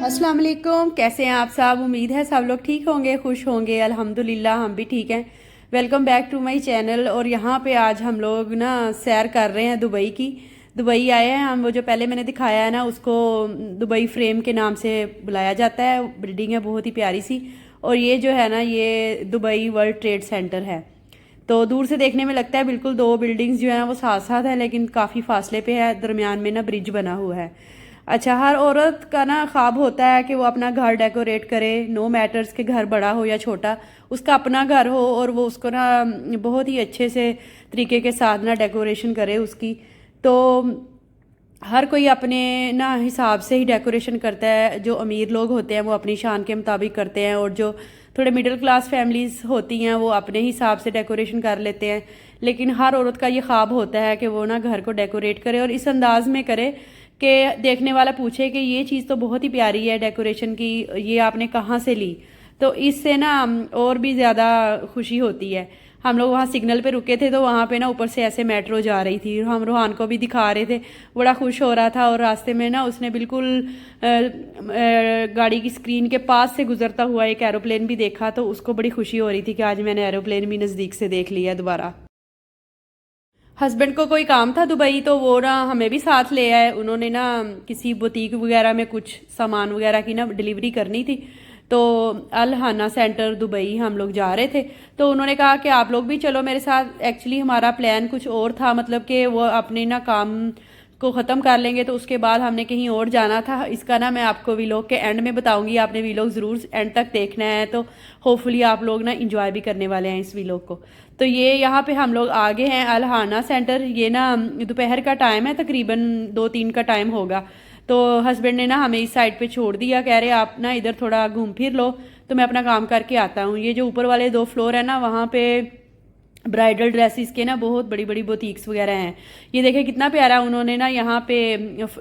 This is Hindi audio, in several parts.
अस्सलाम वालेकुम, कैसे हैं आप सब। उम्मीद है सब लोग ठीक होंगे, खुश होंगे। अल्हम्दुलिल्लाह हम भी ठीक हैं। Welcome back to my channel. और यहाँ पे आज हम लोग ना सैर कर रहे हैं दुबई की। दुबई आए हैं हम। वो जो पहले मैंने दिखाया है ना, उसको दुबई फ्रेम के नाम से बुलाया जाता है। बिल्डिंग है बहुत ही प्यारी सी। और ये जो है ना, ये दुबई वर्ल्ड ट्रेड सेंटर है। तो दूर से देखने में लगता है बिल्कुल दो बिल्डिंग्स जो है वो साथ साथ है, लेकिन काफ़ी फासले पे है। दरमियान में ना ब्रिज बना हुआ है। अच्छा, हर औरत का ना ख्वाब होता है कि वो अपना घर डेकोरेट करे। नो मैटर्स के घर बड़ा हो या छोटा, उसका अपना घर हो और वो उसको ना बहुत ही अच्छे से तरीके के साथ ना डेकोरेशन करे उसकी। तो हर कोई अपने ना हिसाब से ही डेकोरेशन करता है। जो अमीर लोग होते हैं वो अपनी शान के मुताबिक करते हैं, और जो थोड़े मिडिल क्लास फैमिलीज होती हैं वो अपने हिसाब से डेकोरेशन कर लेते हैं। लेकिन हर औरत का ये ख्वाब होता है कि वो ना घर को डेकोरेट करे और इस अंदाज में करे कि देखने वाला पूछे कि ये चीज़ तो बहुत ही प्यारी है डेकोरेशन की, ये आपने कहाँ से ली। तो इससे ना और भी ज़्यादा खुशी होती है। हम लोग वहाँ सिग्नल पे रुके थे, तो वहाँ पे ना ऊपर से ऐसे मेट्रो जा रही थी। हम रोहान को भी दिखा रहे थे, बड़ा खुश हो रहा था। और रास्ते में ना उसने बिल्कुल गाड़ी की स्क्रीन के पास से गुजरता हुआ एक एरोप्लेन भी देखा, तो उसको बड़ी खुशी हो रही थी कि आज मैंने एरोप्लेन भी नज़दीक से देख लिया दोबारा। हस्बैंड को कोई काम था दुबई, तो वो ना हमें भी साथ ले आए। उन्होंने ना किसी बुटीक वगैरह में कुछ सामान वगैरह की ना डिलीवरी करनी थी। तो अल हाना सेंटर दुबई हम लोग जा रहे थे, तो उन्होंने कहा कि आप लोग भी चलो मेरे साथ। एक्चुअली हमारा प्लान कुछ और था, मतलब कि वो अपने ना काम को ख़त्म कर लेंगे तो उसके बाद हमने कहीं और जाना था। इसका ना मैं आपको वीलॉग के एंड में बताऊंगी, आपने वीलॉग ज़रूर एंड तक देखना है। तो होपफुली आप लोग ना इंजॉय भी करने वाले हैं इस वीलॉग को। तो ये यहाँ पे हम लोग आगे हैं अल हाना सेंटर। ये ना दोपहर का टाइम है, तकरीबन 2-3 का टाइम होगा। तो हस्बैंड ने ना हमें इस साइड पे छोड़ दिया, कह रहे आप ना इधर थोड़ा घूम फिर लो, तो मैं अपना काम करके आता हूँ। ये जो ऊपर वाले 2 फ्लोर है ना, वहाँ पे ब्राइडल ड्रेसेस के ना बहुत बड़ी बड़ी बुटीक्स वगैरह हैं। ये देखें कितना प्यारा उन्होंने ना यहाँ पे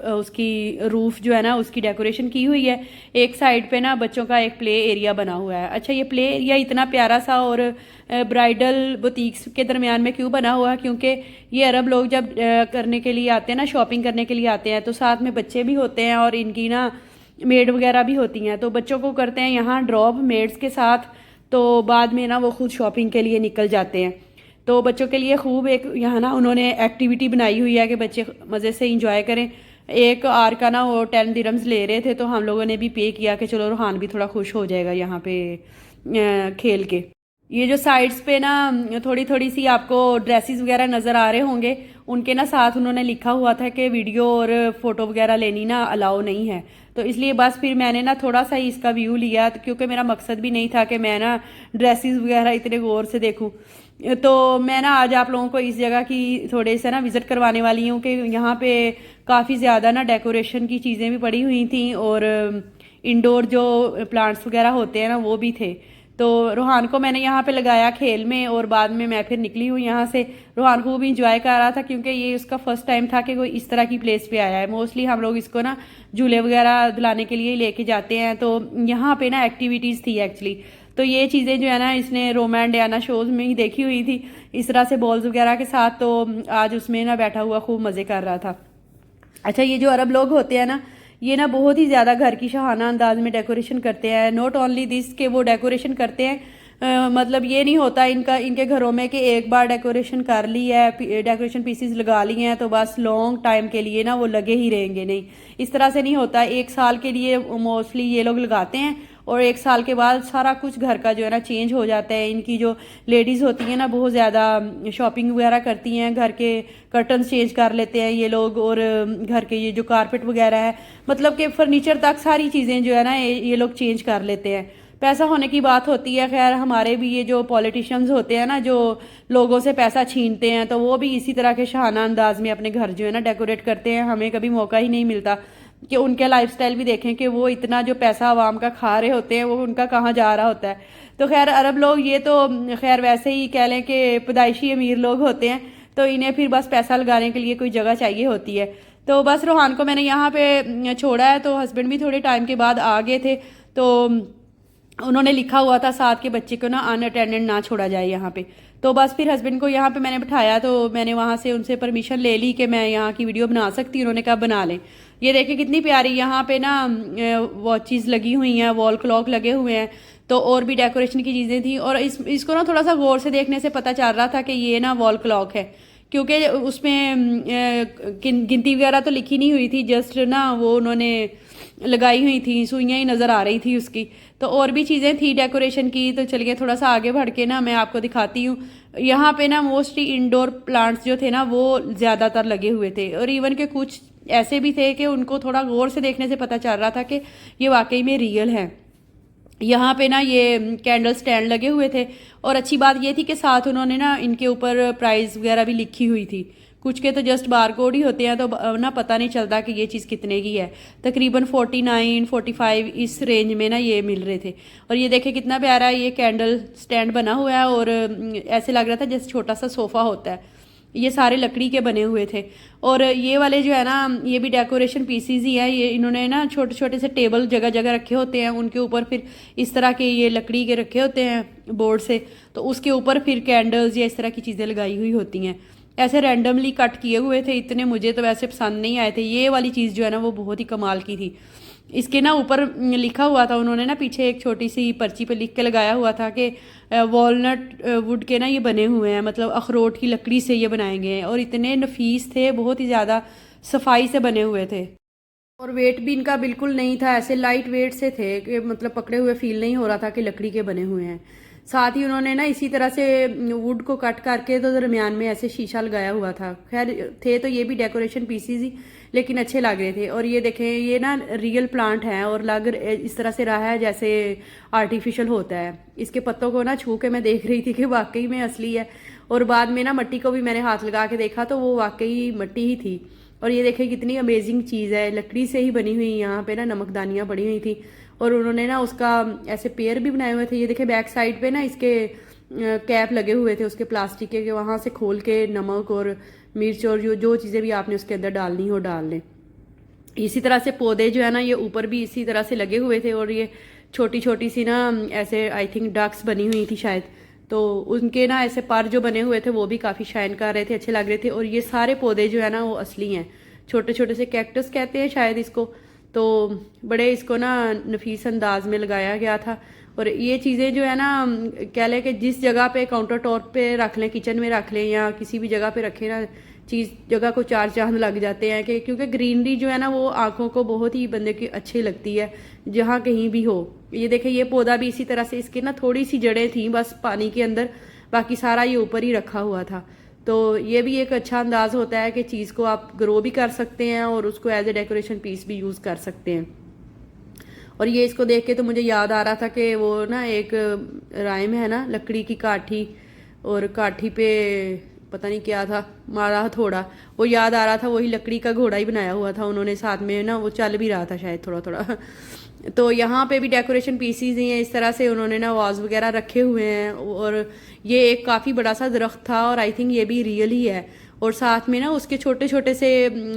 उसकी रूफ जो है ना उसकी डेकोरेशन की हुई है। एक साइड पे ना बच्चों का एक प्ले एरिया बना हुआ है। अच्छा, ये प्ले एरिया इतना प्यारा सा और ब्राइडल बुटीक्स के दरमियान में क्यों बना हुआ है, क्योंकि ये अरब लोग जब करने के लिए आते हैं ना, शॉपिंग करने के लिए आते हैं, तो साथ में बच्चे भी होते हैं और इनकी ना मेड वगैरह भी होती हैं। तो बच्चों को करते हैं यहाँ ड्रॉप मेड्स के साथ, तो बाद में ना वो खुद शॉपिंग के लिए निकल जाते हैं। तो बच्चों के लिए खूब एक यहाँ ना उन्होंने एक्टिविटी बनाई हुई है कि बच्चे मज़े से इंजॉय करें। एक आर का ना वो 10 दिरम्स ले रहे थे, तो हम लोगों ने भी पे किया कि चलो रूहान भी थोड़ा खुश हो जाएगा यहाँ पे खेल के। ये जो साइड्स पे ना थोड़ी थोड़ी सी आपको ड्रेसेस वगैरह नज़र आ रहे होंगे, उनके ना साथ उन्होंने लिखा हुआ था कि वीडियो और फोटो वगैरह लेनी ना अलाउ नहीं है। तो इसलिए बस फिर मैंने ना थोड़ा सा ही इसका व्यू लिया, तो क्योंकि मेरा मकसद भी नहीं था कि मैं ना ड्रेसेस वगैरह इतने गौर से देखूं। तो मैं ना आज आप लोगों को इस जगह की थोड़े से ना विज़िट करवाने वाली हूँ कि यहाँ पे काफ़ी ज़्यादा ना डेकोरेशन की चीज़ें भी पड़ी हुई थी, और इंडोर जो प्लांट्स वगैरह होते हैं ना वो भी थे। तो रूहान को मैंने यहाँ पे लगाया खेल में, और बाद में मैं फिर निकली हूँ यहाँ से। रूहान खूब इंजॉय कर रहा था, क्योंकि ये उसका फर्स्ट टाइम था कि कोई इस तरह की प्लेस पे आया है। मोस्टली हम लोग इसको ना झूले वगैरह दिलाने के लिए लेके जाते हैं, तो यहाँ पे ना एक्टिविटीज़ थी एक्चुअली। तो ये चीज़ें जो है ना इसने रोमा एंड डियाना शोज़ में ही देखी हुई थी इस तरह से बॉल्स वगैरह के साथ। तो आज उसमें ना बैठा हुआ खूब मज़े कर रहा था। अच्छा, ये जो अरब लोग होते हैं ना, ये ना बहुत ही ज़्यादा घर की शाहाना अंदाज में डेकोरेशन करते हैं। नॉट ओनली दिस के वो डेकोरेशन करते हैं, मतलब ये नहीं होता इनके घरों में कि एक बार डेकोरेशन कर ली है, डेकोरेशन पीसीस लगा लिए हैं तो बस लॉन्ग टाइम के लिए ना वो लगे ही रहेंगे। नहीं, इस तरह से नहीं होता। 1 साल के लिए मोस्टली ये लोग लगाते हैं, और 1 साल के बाद सारा कुछ घर का जो है ना चेंज हो जाता है। इनकी जो लेडीज़ होती हैं ना बहुत ज़्यादा शॉपिंग वगैरह करती हैं, घर के कर्टन्स चेंज कर लेते हैं ये लोग, और घर के ये जो कारपेट वगैरह है, मतलब कि फर्नीचर तक सारी चीज़ें जो है ना ये लोग चेंज कर लेते हैं। पैसा होने की बात होती है। खैर, हमारे भी ये जो पॉलिटिशियंस होते हैं ना, जो लोगों से पैसा छीनते हैं, तो वो भी इसी तरह के शाहाना अंदाज में अपने घर जो है ना डेकोरेट करते हैं। हमें कभी मौका ही नहीं मिलता कि उनके लाइफस्टाइल भी देखें कि वो इतना जो पैसा आवाम का खा रहे होते हैं वो उनका कहाँ जा रहा होता है। तो खैर, अरब लोग ये तो खैर वैसे ही कह लें कि पैदाइशी अमीर लोग होते हैं, तो इन्हें फिर बस पैसा लगाने के लिए कोई जगह चाहिए होती है। तो बस रूहान को मैंने यहाँ पे छोड़ा है, तो हस्बैंड भी थोड़े टाइम के बाद आ गए थे। तो उन्होंने लिखा हुआ था साथ के बच्चे को ना अनअटेंडेंट ना छोड़ा जाए यहाँ पे। तो बस फिर हस्बैंड को यहाँ पे मैंने बिठाया, तो मैंने वहाँ से उनसे परमिशन ले ली कि मैं यहाँ की वीडियो बना सकती हूँ। उन्होंने कहा बना लें। ये देखिए कितनी प्यारी यहाँ पे ना वॉचेस लगी हुई हैं, वॉल क्लॉक लगे हुए हैं, तो और भी डेकोरेशन की चीज़ें थी। और इसको ना थोड़ा सा गौर से देखने से पता चल रहा था कि ये ना वॉल क्लॉक है, क्योंकि उसमें गिनती वगैरह तो लिखी नहीं हुई थी, जस्ट ना वो उन्होंने लगाई हुई थी, सुइयाँ ही नज़र आ रही थी उसकी। तो और भी चीज़ें थी डेकोरेशन की। तो चलिए थोड़ा सा आगे बढ़ के ना मैं आपको दिखाती हूँ। यहाँ पे ना मोस्टली इंडोर प्लांट्स जो थे ना वो ज़्यादातर लगे हुए थे, और इवन के कुछ ऐसे भी थे कि उनको थोड़ा गौर से देखने से पता चल रहा था कि ये वाकई में रियल है। यहाँ पे ना ये कैंडल स्टैंड लगे हुए थे, और अच्छी बात ये थी कि साथ उन्होंने ना इनके ऊपर प्राइस वगैरह भी लिखी हुई थी। कुछ के तो जस्ट बारकोड ही होते हैं, तो ना पता नहीं चलता कि ये चीज़ कितने की है। तकरीबन 49 45 इस रेंज में ना ये मिल रहे थे। और ये देखे कितना प्यारा ये कैंडल स्टैंड बना हुआ है, और ऐसे लग रहा था जैसे छोटा सा सोफ़ा होता है। ये सारे लकड़ी के बने हुए थे। और ये वाले जो है ना ये भी डेकोरेशन पीसीज ही है। ये इन्होंने ना छोटे छोटे से टेबल जगह जगह रखे होते हैं, उनके ऊपर फिर इस तरह के ये लकड़ी के रखे होते हैं बोर्ड से, तो उसके ऊपर फिर कैंडल्स या इस तरह की चीज़ें लगाई हुई होती हैं। ऐसे रैंडमली कट किए हुए थे, इतने मुझे तो वैसे पसंद नहीं आए थे। ये वाली चीज़ जो है ना वो बहुत ही कमाल की थी। इसके ना ऊपर लिखा हुआ था उन्होंने ना पीछे एक छोटी सी पर्ची पे लिख के लगाया हुआ था कि वॉलनट वुड के ना ये बने हुए हैं, मतलब अखरोट की लकड़ी से ये बनाए गए हैं। और इतने नफीस थे, बहुत ही ज़्यादा सफाई से बने हुए थे, और वेट भी इनका बिल्कुल नहीं था, ऐसे लाइट वेट से थे कि मतलब पकड़े हुए फील नहीं हो रहा था कि लकड़ी के बने हुए हैं। साथ ही उन्होंने ना इसी तरह से वुड को कट करके तो दरमियान में ऐसे शीशा लगाया हुआ था। खैर थे तो ये भी डेकोरेशन पीसीज ही, लेकिन अच्छे लग रहे थे। और ये देखें ये ना रियल प्लांट है, और लग इस तरह से रहा है जैसे आर्टिफिशियल होता है। इसके पत्तों को ना छू के मैं देख रही थी कि वाकई में असली है, और बाद में ना मिट्टी को भी मैंने हाथ लगा के देखा तो वो वाकई मिट्टी ही थी। और ये देखें कितनी अमेजिंग चीज़ है, लकड़ी से ही बनी हुई। यहाँ पे ना नमकदानियाँ पड़ी हुई थी, और उन्होंने ना उसका ऐसे पेयर भी बनाए हुए थे। ये देखें बैक साइड पे ना इसके कैप लगे हुए थे उसके प्लास्टिक के, वहाँ से खोल के नमक और मिर्च और जो चीज़ें भी आपने उसके अंदर डालनी हो डाल लें। इसी तरह से पौधे जो है ना ये ऊपर भी इसी तरह से लगे हुए थे, और ये छोटी छोटी सी ना ऐसे आई थिंक डक्स बनी हुई थी शायद, तो उनके ना ऐसे पर जो बने हुए थे वो भी काफ़ी शाइन कर रहे थे, अच्छे लग रहे थे। और ये सारे पौधे जो है ना वो असली हैं, छोटे छोटे से कैक्टस कहते हैं शायद इसको। तो बड़े इसको ना नफीस अंदाज में लगाया गया था। और ये चीज़ें जो है ना कह लें कि जिस जगह पे काउंटर टॉप पे रख लें, किचन में रख लें या किसी भी जगह पे रखें ना, चीज़ जगह को चार चांद लग जाते हैं। कि क्योंकि ग्रीनरी जो है ना वो आंखों को बहुत ही बंदे की अच्छी लगती है जहाँ कहीं भी हो। ये देखें ये पौधा भी इसी तरह से, इसके ना थोड़ी सी जड़ें थी बस पानी के अंदर, बाकी सारा ये ऊपर ही रखा हुआ था। तो ये भी एक अच्छा अंदाज होता है कि चीज़ को आप ग्रो भी कर सकते हैं और उसको एज ए डेकोरेशन पीस भी यूज़ कर सकते हैं। और ये इसको देख के तो मुझे याद आ रहा था कि वो ना एक राइम है ना, लकड़ी की काठी और काठी पे पता नहीं क्या था, मारा हथौड़ा, वो याद आ रहा था। वही लकड़ी का घोड़ा ही बनाया हुआ था उन्होंने, साथ में ना वो चल भी रहा था शायद थोड़ा थोड़ा। तो यहाँ पे भी डेकोरेशन पीसीज ही हैं, इस तरह से उन्होंने ना वाज वगैरह रखे हुए हैं। और ये एक काफ़ी बड़ा सा दरख्त था, और आई थिंक ये भी रियल ही है। और साथ में ना उसके छोटे छोटे से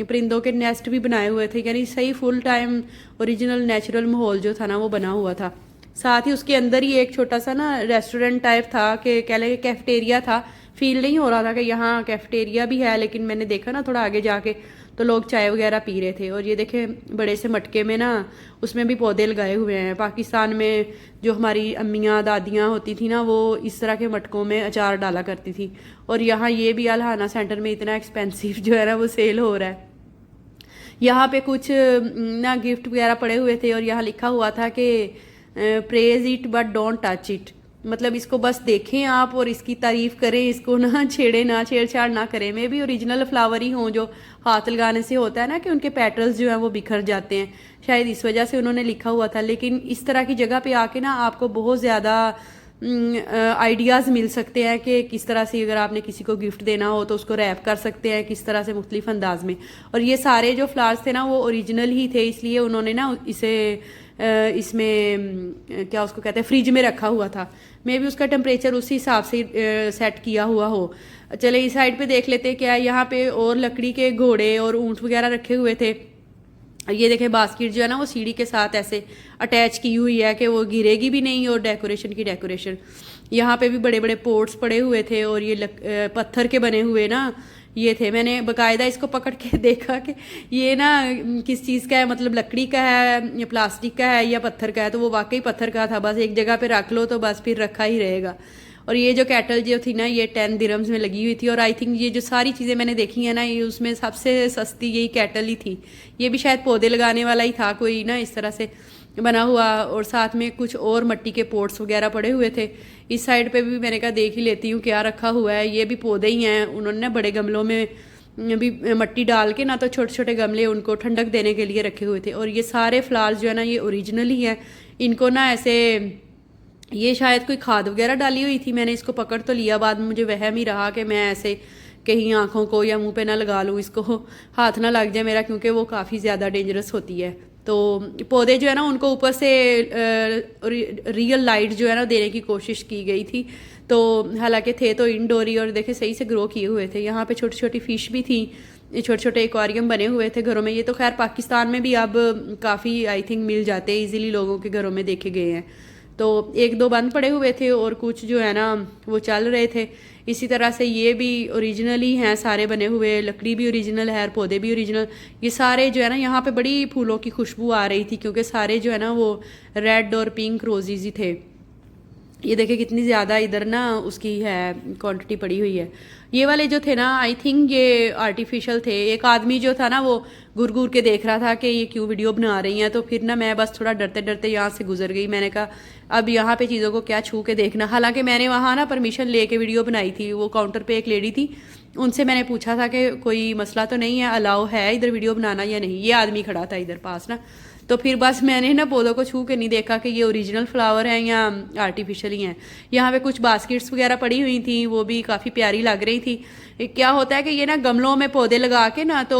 परिंदों के नेस्ट भी बनाए हुए थे, यानी सही फुल टाइम ओरिजिनल नेचुरल माहौल जो था ना वो बना हुआ था। साथ ही उसके अंदर ही एक छोटा सा ना रेस्टोरेंट टाइप था, कि कह लें कैफेटेरिया था। फील नहीं हो रहा था कि यहाँ कैफेटेरिया भी है, लेकिन मैंने देखा ना थोड़ा आगे जाके तो लोग चाय वगैरह पी रहे थे। और ये देखें बड़े से मटके में ना उसमें भी पौधे लगाए हुए हैं। पाकिस्तान में जो हमारी अम्मियाँ दादियाँ होती थी ना वो इस तरह के मटकों में अचार डाला करती थी। और यहाँ ये भी अलहाना सेंटर में इतना एक्सपेंसिव जो है ना वो सेल हो रहा है। यहाँ पे कुछ ना गिफ्ट वगैरह पड़े हुए थे, और यहाँ लिखा हुआ था कि praise it but don't touch it, मतलब इसको बस देखें आप और इसकी तारीफ करें, इसको ना छेड़े ना, छेड़छाड़ ना करें। मे भी ओरिजिनल फ्लावर ही हों, जो हाथ लगाने से होता है ना कि उनके पेटल्स जो हैं वो बिखर जाते हैं, शायद इस वजह से उन्होंने लिखा हुआ था। लेकिन इस तरह की जगह पे आके ना आपको बहुत ज़्यादा आइडियाज़ मिल सकते हैं कि किस तरह से अगर आपने किसी को गिफ्ट देना हो तो उसको रैप कर सकते हैं किस तरह से मुख्तलिफ अंदाज में। और ये सारे जो फ्लावर्स थे ना वो ओरिजिनल ही थे, इसलिए उन्होंने ना इसे इसमें क्या उसको कहते हैं फ्रिज में रखा हुआ था। मे भी उसका टेम्परेचर उसी हिसाब से सेट किया हुआ हो। चले इस साइड पे देख लेते क्या है। यहाँ पे और लकड़ी के घोड़े और ऊँट वगैरह रखे हुए थे। ये देखें बास्केट जो है ना वो सीढ़ी के साथ ऐसे अटैच की हुई है कि वो गिरेगी भी नहीं, और डेकोरेशन की डेकोरेशन। यहाँ पे भी बड़े बड़े पोर्ट्स पड़े हुए थे, और ये पत्थर के बने हुए ना ये थे। मैंने बकायदा इसको पकड़ के देखा कि ये ना किस चीज़ का है, मतलब लकड़ी का है या प्लास्टिक का है या पत्थर का है। तो वो वाकई पत्थर का था, बस एक जगह पे रख लो तो बस फिर रखा ही रहेगा। और ये जो कैटल जो थी ना ये 10 दिरहम्स में लगी हुई थी, और आई थिंक ये जो सारी चीज़ें मैंने देखी है ना ये उसमें सबसे सस्ती यही कैटल ही थी। ये भी शायद पौधे लगाने वाला ही था कोई ना इस तरह से बना हुआ, और साथ में कुछ और मिट्टी के पोट्स वगैरह पड़े हुए थे। इस साइड पे भी मैंने कहा देख ही लेती हूँ क्या रखा हुआ है। ये भी पौधे ही हैं, उन्होंने ना बड़े गमलों में भी मिट्टी डाल के ना तो छोटे छोटे गमले उनको ठंडक देने के लिए रखे हुए थे। और ये सारे फ्लावर्स जो है ना ये ओरिजिनल ही हैं। इनको ना ऐसे ये शायद कोई खाद वगैरह डाली हुई थी। मैंने इसको पकड़ तो लिया, बाद में मुझे वहम ही रहा कि मैं ऐसे कहीं आँखों को या मुंह पे ना लगा लूँ, इसको हाथ ना लग जाए मेरा, क्योंकि वो काफ़ी ज़्यादा डेंजरस होती है। तो पौधे जो है ना उनको ऊपर से रियल लाइट जो है ना देने की कोशिश की गई थी। तो हालांकि थे तो इंडोर ही, और देखे सही से ग्रो किए हुए थे। यहाँ पे छोटी छोटी फिश भी थी, छोटे छोटे एक्वेरियम बने हुए थे घरों में। ये तो खैर पाकिस्तान में भी अब काफ़ी आई थिंक मिल जाते हैं इजीली, लोगों के घरों में देखे गए हैं। तो एक दो बंद पड़े हुए थे और कुछ जो है ना वो चल रहे थे। इसी तरह से ये भी ओरिजिनल ही हैं सारे बने हुए, लकड़ी भी ओरिजिनल है और पौधे भी ओरिजिनल। ये सारे जो है ना यहाँ पे बड़ी फूलों की खुशबू आ रही थी, क्योंकि सारे जो है ना वो रेड और पिंक रोजीज ही थे। ये देखिए कितनी ज़्यादा इधर ना उसकी है क्वांटिटी पड़ी हुई है। ये वाले जो थे ना आई थिंक ये आर्टिफिशियल थे। एक आदमी जो था ना वो घूर घूर के देख रहा था कि ये क्यों वीडियो बना रही हैं। तो फिर ना मैं बस थोड़ा डरते डरते यहाँ से गुजर गई। मैंने कहा अब यहाँ पे चीज़ों को क्या छू के देखना। हालांकि मैंने वहाँ ना परमिशन लेके वीडियो बनाई थी। वो काउंटर पे एक लेडी थी, उनसे मैंने पूछा था कि कोई मसला तो नहीं है, अलाउ है इधर वीडियो बनाना या नहीं। ये आदमी खड़ा था इधर पास ना, तो फिर बस मैंने ना पौधों को छू के नहीं देखा कि ये ओरिजिनल फ्लावर हैं या आर्टिफिशियल ही हैं। यहाँ पे कुछ बास्केट्स वगैरह पड़ी हुई थी, वो भी काफ़ी प्यारी लग रही थी। क्या होता है कि ये ना गमलों में पौधे लगा के ना तो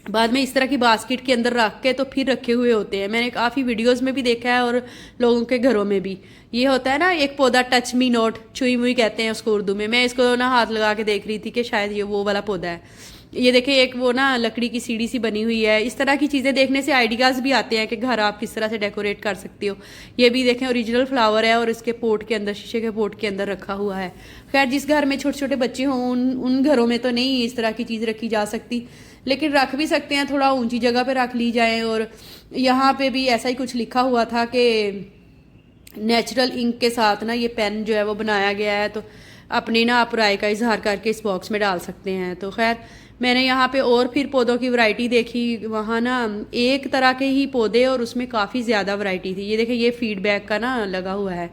बाद में इस तरह की बास्केट के अंदर रख के तो फिर रखे हुए होते हैं। मैंने काफ़ी वीडियोस में भी देखा है और लोगों के घरों में भी ये होता है ना। एक पौधा टच मी नॉट, छुई मुई कहते हैं उसको उर्दू में। मैं इसको ना हाथ लगा के देख रही थी कि शायद ये वो वाला पौधा है। ये देखिए एक वो ना लकड़ी की सीढ़ी सी बनी हुई है। इस तरह की चीज़ें देखने से आइडियाज़ भी आते हैं कि घर आप किस तरह से डेकोरेट कर सकती हो। ये भी देखें ओरिजिनल फ्लावर है और इसके पोट के अंदर, शीशे के पोट के अंदर रखा हुआ है। खैर जिस घर में छोटे छोटे बच्चे हों उन घरों में तो नहीं इस तरह की चीज़ रखी जा सकती, लेकिन रख भी सकते हैं, थोड़ा ऊंची जगह पे रख ली जाए। और यहाँ पे भी ऐसा ही कुछ लिखा हुआ था कि नेचुरल इंक के साथ ना ये पेन जो है वो बनाया गया है, तो अपनी ना आप राय का इजहार करके इस बॉक्स में डाल सकते हैं। तो खैर मैंने यहाँ पे और फिर पौधों की वैरायटी देखी। वहाँ ना एक तरह के ही पौधे और उसमें काफ़ी ज़्यादा वैरायटी थी। ये देखिए ये फीडबैक का ना लगा हुआ है,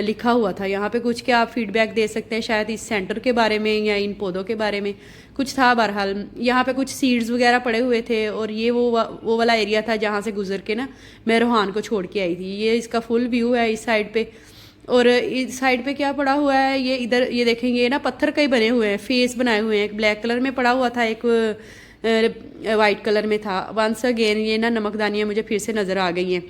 लिखा हुआ था यहाँ पे कुछ, क्या आप फीडबैक दे सकते हैं शायद इस सेंटर के बारे में या इन पौधों के बारे में कुछ था। बहरहाल यहाँ पे कुछ सीड्स वगैरह पड़े हुए थे, और ये वो वाला एरिया था जहाँ से गुजर के ना मैं रोहान को छोड़ के आई थी। ये इसका फुल व्यू है इस साइड पे। और इस साइड पे क्या पड़ा हुआ है, ये इधर ये देखेंगे ना पत्थर के ही बने हुए हैं, फेस बनाए हुए हैं। एक ब्लैक कलर में पड़ा हुआ था, एक वाइट कलर में था। वंस अगेन ये ना नमकदानियाँ मुझे फिर से नज़र आ गई हैं।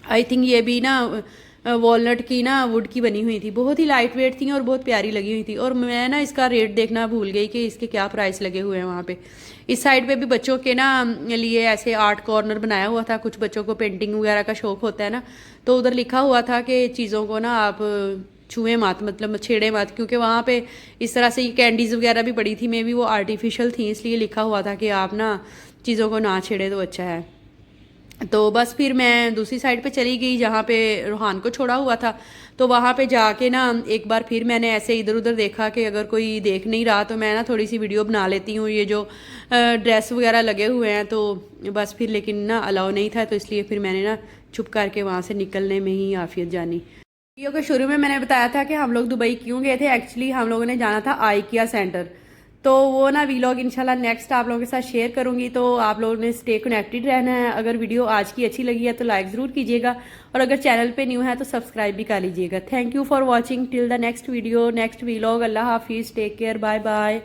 आई थिंक ये भी ना वॉलनट की ना वुड की बनी हुई थी, बहुत ही लाइट वेट थी और बहुत प्यारी लगी हुई थी। और मैं ना इसका रेट देखना भूल गई कि इसके क्या प्राइस लगे हुए हैं वहाँ पे। इस साइड पे भी बच्चों के ना लिए ऐसे आर्ट कॉर्नर बनाया हुआ था। कुछ बच्चों को पेंटिंग वगैरह का शौक होता है ना, तो उधर लिखा हुआ था कि चीज़ों को ना आप छुएं मत, मतलब छेड़े मत, क्योंकि वहाँ पे इस तरह से ये कैंडीज़ वगैरह भी पड़ी थी। मे भी वो आर्टिफिशियल थी, इसलिए लिखा हुआ था कि आप ना चीज़ों को ना छेड़े तो अच्छा है। तो बस फिर मैं दूसरी साइड पे चली गई जहाँ पे रोहान को छोड़ा हुआ था। तो वहाँ पे जाके ना एक बार फिर मैंने ऐसे इधर उधर देखा कि अगर कोई देख नहीं रहा तो मैं ना थोड़ी सी वीडियो बना लेती हूँ। ये जो ड्रेस वगैरह लगे हुए हैं तो बस फिर लेकिन ना अलाउ नहीं था, तो इसलिए फिर मैंने ना चुप करके वहाँ से निकलने में ही आफियत जानी। वीडियो के शुरू में मैंने बताया था कि हम लोग दुबई क्यों गए थे। एक्चुअली हम लोगों ने जाना था आइकिया सेंटर, तो वो ना वीलॉग इंशाल्लाह नेक्स्ट आप लोगों के साथ शेयर करूंगी। तो आप लोगों ने स्टे कनेक्टेड रहना है। अगर वीडियो आज की अच्छी लगी है तो लाइक ज़रूर कीजिएगा, और अगर चैनल पे न्यू है तो सब्सक्राइब भी कर लीजिएगा। Thank you for watching till the next video, next vlog. Allah हाफिज़, टेक केयर, बाय बाय।